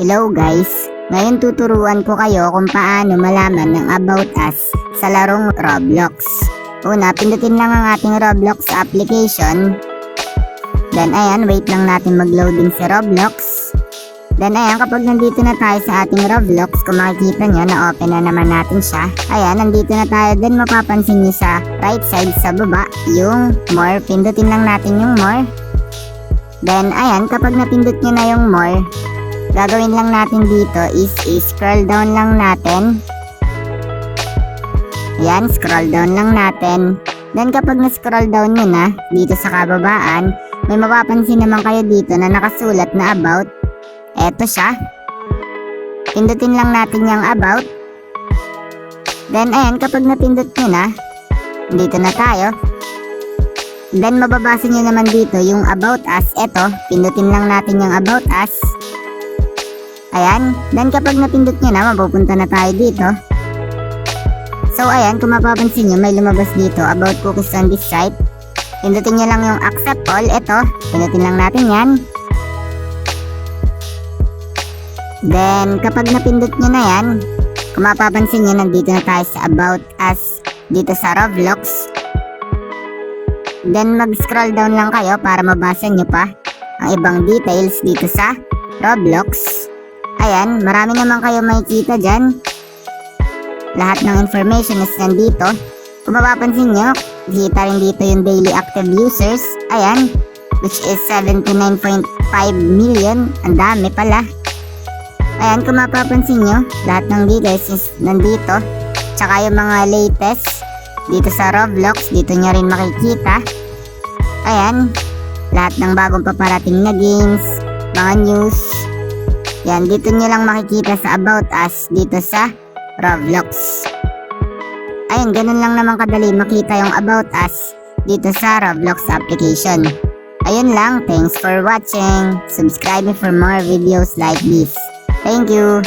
Hello guys! Ngayon tuturuan ko kayo kung paano malaman ng About Us sa larong Roblox. Una, pindutin lang ang ating Roblox application. Then ayan, wait lang natin mag-loading sa Roblox. Then ayan, kapag nandito na tayo sa ating Roblox, kung makikita nyo, na-open na naman natin siya. Ayan, nandito na tayo. Then mapapansin nyo sa right side sa baba, yung more. Pindutin lang natin yung more. Then ayan, kapag napindot nyo na yung more, gagawin lang natin dito is i-scroll down lang natin. Ayan, scroll down lang natin. Then kapag na-scroll down nyo na, dito sa kababaan, may mapapansin naman kayo dito na nakasulat na about. Eto siya. Pindutin lang natin yung about. Then ayan, kapag napindot nyo na, dito na tayo. Then mababasa nyo naman dito yung about us. Eto, pindutin lang natin yung about us. Ayan, then kapag napindot nyo na, mapupunta na tayo dito. So ayan, kung mapapansin nyo, may lumabas dito about cookies on this site. Pindutin nyo lang yung accept all. Ito, pindutin lang natin yan. Then kapag napindot nyo na yan, kung mapapansin nyo, nandito na tayo sa about us dito sa Roblox. Then mag-scroll down lang kayo para mabasa nyo pa ang ibang details dito sa Roblox. Ayan, marami naman kayo makikita dyan. Lahat ng information is nandito. Kung mapapansin nyo, kita rin dito yung daily active users. Ayan, which is 79.5 million. Ang dami pala. Ayan, kung mapapansin nyo, lahat ng details is nandito. Tsaka yung mga latest dito sa Roblox, dito nyo rin makikita. Ayan, lahat ng bagong paparating na games, mga news. Yan, dito nyo lang makikita sa About Us dito sa Roblox. Ayun, ganun lang naman kadali makita yung About Us dito sa Roblox application. Ayun lang, thanks for watching. Subscribe for more videos like this. Thank you!